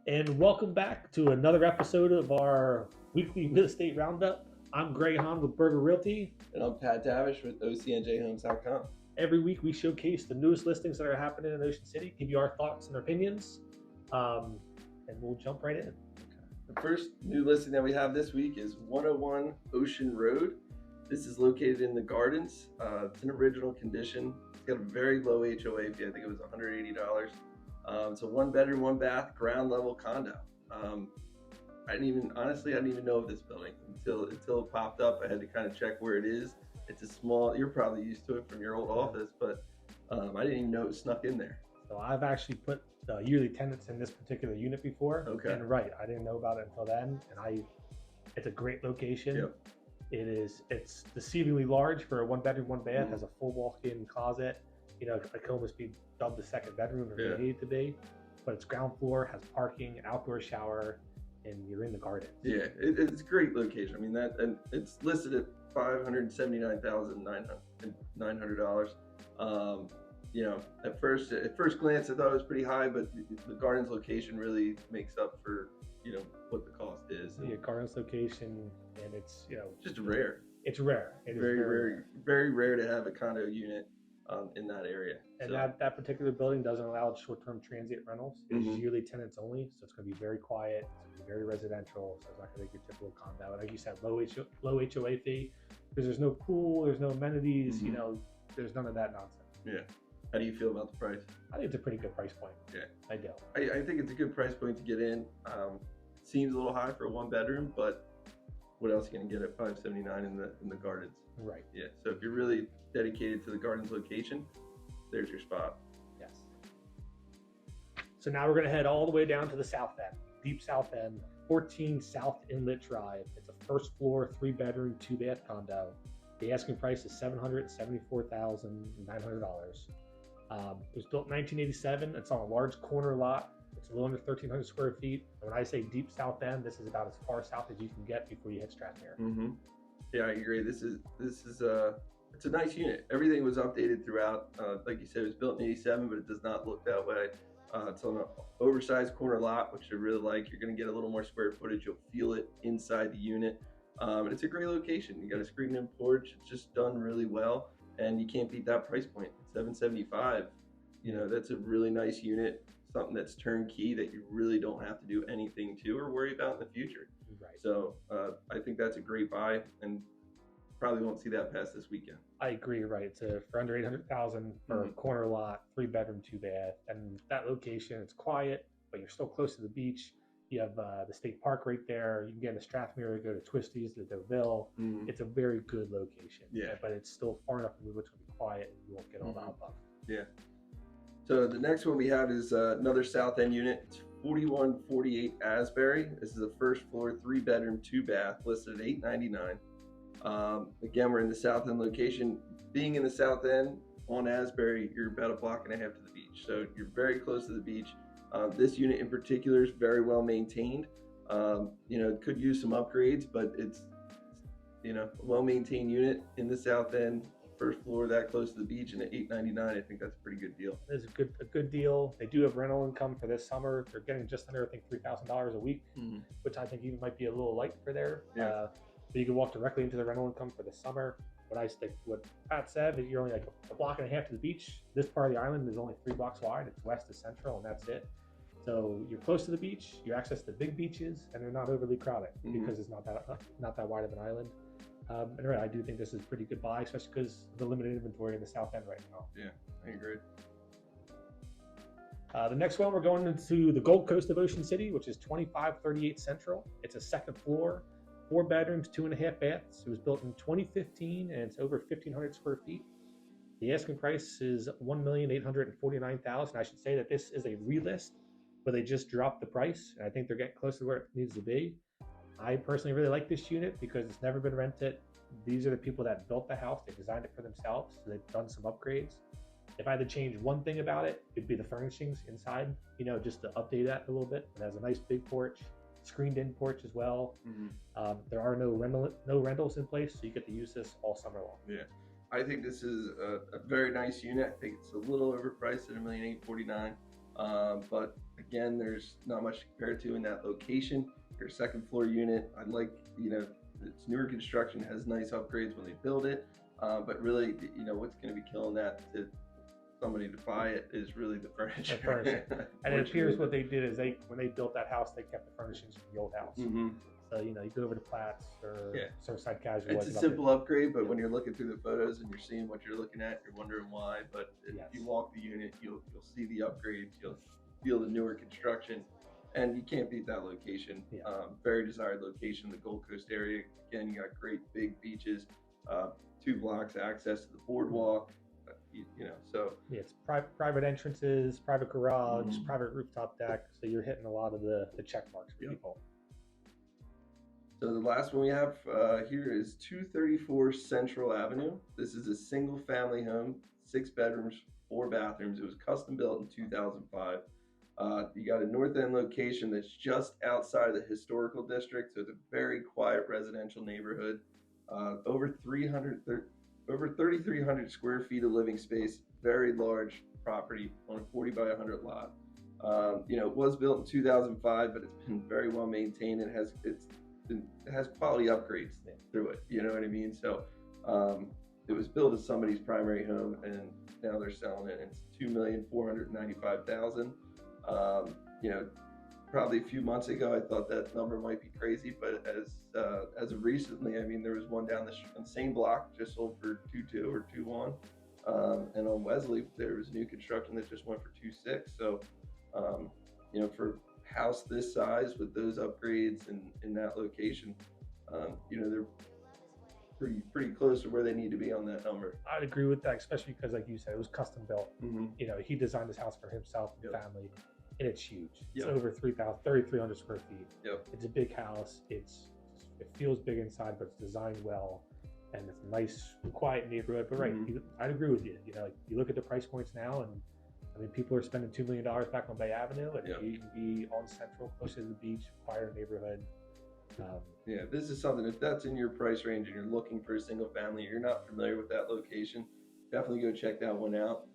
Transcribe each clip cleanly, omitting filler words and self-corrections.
And welcome back to another episode of our weekly real estate roundup. I'm Greg Haenn with Berger Realty. And I'm Pat Davish with OCNJ Every week we showcase the newest listings that are happening in Ocean City, give you our thoughts and opinions, and we'll jump right in. The first new listing that we have this week is 101 Ocean Road. This is located in the Gardens. It's in original condition. It's got a very low HOA fee. I think it was $180. It's a 1-bedroom, 1-bath, ground level condo. I didn't even know of this building until it popped up. I had to kind of check where it is. It's a small, you're probably used to it from your old office, but I didn't even know it was snuck in there. So I've actually put yearly tenants in this particular unit before. Okay. And right, I didn't know about it until then. And it's a great location. Yep. It's deceivingly large for a 1-bedroom, 1-bath. Has a full walk-in closet. You know, it could almost be dubbed the second bedroom if it needed to be. But it's ground floor, has parking, an outdoor shower, and you're in the garden. Yeah, it's a great location. I mean, and it's listed at $579,900. You know, at first glance, I thought it was pretty high, but the Gardens location really makes up for what the cost is. Yeah, Gardens location, and it's just rare. It's rare. It very rare. Very rare to have a condo unit in that area. And so, that particular building doesn't allow short-term transient rentals. It's yearly tenants only, so it's going to be very quiet. It's going to be very residential, so it's not going to be your typical condo. And like you said, low HOA fee, because there's no pool, there's no amenities. You know, there's none of that nonsense. Yeah. How do you feel about the price? I think it's a pretty good price point. Yeah, I do. I think it's a good price point to get in. Seems a little high for a 1-bedroom, but what else are you going to get at $579 in the Gardens? Right. Yeah. So if you're really dedicated to the Gardens location, there's your spot. Yes. So now we're going to head all the way down to the south end, deep south end, 14 South Inlet Drive. It's a first floor, 3-bedroom, 2-bath condo. The asking price is $774,900. It was built in 1987. It's on a large corner lot. It's a little under 1,300 square feet. And when I say deep south end, this is about as far south as you can get before you hit Strathmere. Yeah, I agree. This is it's a nice unit. Everything was updated throughout. Like you said, it was built in 87, but it does not look that way. It's on an oversized corner lot, which I really like. You're going to get a little more square footage. You'll feel it inside the unit. And it's a great location. You got a screened-in porch. It's just done really well, and you can't beat that price point. $775. You know, that's a really nice unit. Something that's turnkey that you really don't have to do anything to or worry about in the future. Right. So I think that's a great buy, and probably won't see that past this weekend. I agree. Right. It's for under $800,000 for a corner lot, 3-bedroom, 2-bath, and that location. It's quiet, but you're still close to the beach. You have the state park right there. You can get to Strathmere, go to Twisties, to Deauville. It's a very good location. Yeah. But it's still far enough to move. It's going to be quiet, and you won't get all the hubbub. Yeah. So the next one we have is another South End unit. It's 4148 Asbury. This is a first floor, 3-bedroom, 2-bath, listed at $899. Again, we're in the South End location. Being in the South End on Asbury, you're about a block and a half to the beach. So you're very close to the beach. This unit in particular is very well maintained. It could use some upgrades, but it's a well-maintained unit in the South End. First floor that close to the beach, and at $899, I think that's a pretty good deal. It's a good deal. They do have rental income for this summer. They're getting just under, I think, $3,000 a week, which I think even might be a little light for there. Yeah. So you can walk directly into the rental income for the summer. What Pat said, that you're only like a block and a half to the beach. This part of the island is only 3 blocks wide. It's west to central, and that's it. So you're close to the beach. You access the big beaches, and they're not overly crowded because it's not that wide of an island. And I do think this is a pretty good buy, especially because of the limited inventory in the South End right now. Yeah, I agree. The next one, we're going into the Gold Coast of Ocean City, which is 2538 Central. It's a second floor, 4 bedrooms, 2.5 baths. It was built in 2015, and it's over 1,500 square feet. The asking price is $1,849,000. I should say that this is a relist, but they just dropped the price, and I think they're getting close to where it needs to be. I personally really like this unit because it's never been rented. These are the people that built the house. They designed it for themselves. So they've done some upgrades. If I had to change one thing about it, it'd be the furnishings inside, just to update that a little bit. It has a nice big porch, screened in porch as well. There are no rentals in place, so you get to use this all summer long. Yeah. I think this is a very nice unit. I think it's a little overpriced at $1,849,000. But again, there's not much to compare to in that location. Your second floor unit, I like, it's newer construction, has nice upgrades when they build it. But really, what's going to be killing that to somebody to buy it is really the furniture. The furniture. And it appears what they did is when they built that house, they kept the furnishings from the old house. Mm-hmm. So, you go over to Platts or Surfside Casual. It's a simple upgrade, but when you're looking through the photos and you're seeing what you're looking at, you're wondering why. But if you walk the unit, you'll see the upgrades, you'll feel the newer construction, and you can't beat that location. Yeah. Very desired location in the Gold Coast area. Again, you got great big beaches, 2 blocks access to the boardwalk. So it's private entrances, private garage, private rooftop deck. So you're hitting a lot of the check marks for people. So the last one we have here is 234 Central Avenue. This is a single family home, 6 bedrooms, 4 bathrooms. It was custom built in 2005. You got a north end location that's just outside of the historical district, so it's a very quiet residential neighborhood. Over 3,300 square feet of living space, very large property on a 40 by 100 lot. It was built in 2005, but it's been very well maintained and it has quality upgrades through it. You know what I mean? So it was built as somebody's primary home, and now they're selling it. It's $2,495,000. Probably a few months ago, I thought that number might be crazy, but as of recently, there was one down the same block just sold for 2.2 or 2.1, and on Wesley there was new construction that just went for 2.6. So, for house this size with those upgrades and in that location, they're pretty close to where they need to be on that number. I'd agree with that, especially because, like you said, it was custom built. Mm-hmm. He designed his house for himself and family, and it's huge. It's Yep. over 3,300 square feet. Yep. It's a big house. It feels big inside, but it's designed well, and it's a nice, quiet neighborhood. But I'd agree with you. You look at the price points now, and people are spending $2 million back on Bay Avenue, and you can be on Central, close to the beach, quieter neighborhood. This is something, if that's in your price range and you're looking for a single family, you're not familiar with that location, definitely go check that one out.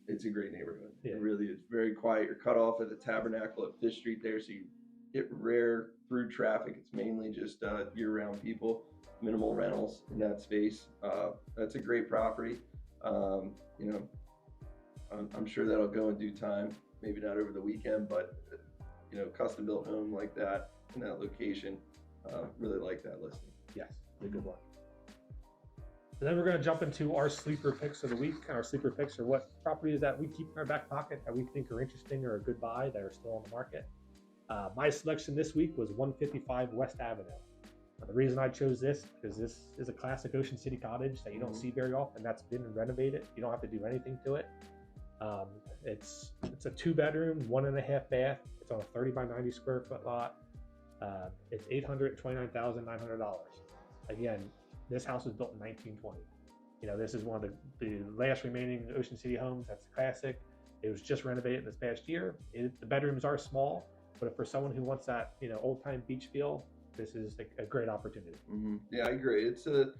It's a great neighborhood. Yeah. It really is very quiet. You're cut off at the Tabernacle at Fifth Street there, so you get rare through traffic. It's mainly just year-round people, minimal rentals in that space. That's a great property. I'm sure that'll go in due time, maybe not over the weekend, but custom built home like that in that location, really like that listing. Yes, a good one. And then we're going to jump into our sleeper picks of the week. And our sleeper picks are what properties that we keep in our back pocket that we think are interesting or a good buy that are still on the market. My selection this week was 155 West Avenue. Now, the reason I chose this because this is a classic Ocean City cottage that you don't see very often. That's been renovated. You don't have to do anything to it. It's a 2-bedroom, 1.5 bath. It's on a 30 by 90 square foot lot. It's $829,900. Again, this house was built in 1920. This is one of the last remaining Ocean City homes. That's classic. It was just renovated this past year. The bedrooms are small, but for someone who wants that old time beach feel, this is a great opportunity. Mm-hmm. Yeah, I agree. It's a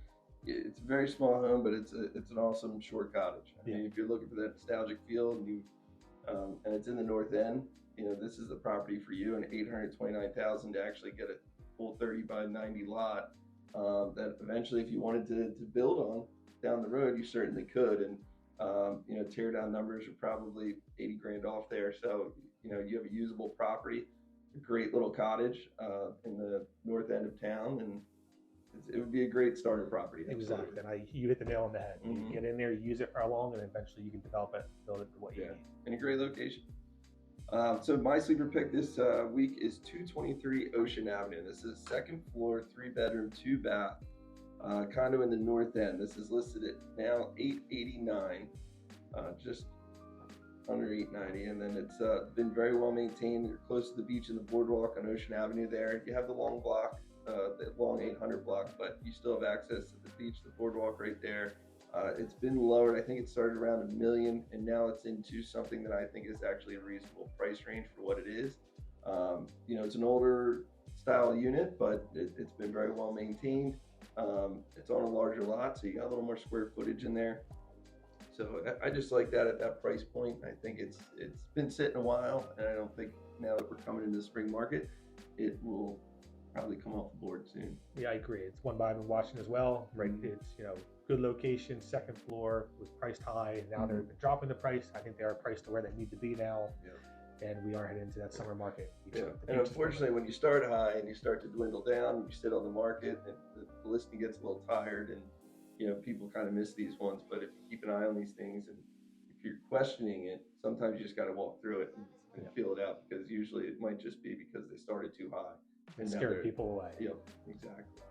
very small home, but it's an awesome short cottage. If you're looking for that nostalgic feel, and it's in the north end, this is the property for you. And $829,000 to actually get a full 30 by 90 lot. That eventually, if you wanted to build on down the road, you certainly could. And tear down numbers are probably $80,000 off there. So you have a usable property, a great little cottage in the north end of town, and it would be a great starter property. Absolutely. Exactly, and you hit the nail on the head. Mm-hmm. You get in there, you use it for how long, and eventually you can develop it, build it to what you need. In a great location. So my sleeper pick this week is 223 Ocean Avenue. This is a 2nd floor, 3-bedroom, 2-bath condo in the north end. This is listed at now $889, just under $890, and then it's been very well maintained. You're close to the beach and the boardwalk on Ocean Avenue there. You have the long block, the long 800 block, but you still have access to the beach, the boardwalk right there. It's been lowered. I think it started around $1 million, and now it's into something that I think is actually a reasonable price range for what it is. It's an older style unit, but it's been very well maintained. It's on a larger lot, so you got a little more square footage in there. So I just like that at that price point. I think it's been sitting a while, and I don't think now that we're coming into the spring market, it will probably come off the board soon. Yeah, I agree. It's one I've been watching as well. Right, it's good location, second floor, was priced high, and now they're dropping the price. I think they are priced to where they need to be now. And we are heading into that summer market. And unfortunately, when you start high and you start to dwindle down, you sit on the market, and the listing gets a little tired, and people kind of miss these ones. But if you keep an eye on these things, and if you're questioning it, sometimes you just got to walk through it and feel it out, because usually it might just be because they started too high and scared people away. Yep, exactly.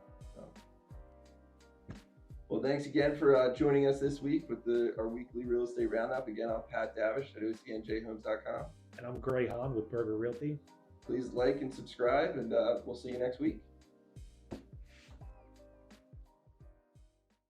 Well, thanks again for joining us this week with our weekly real estate roundup. Again, I'm Pat Davish at OCNJHomes.com. And I'm Haenn with Burger Realty. Please like and subscribe, and we'll see you next week.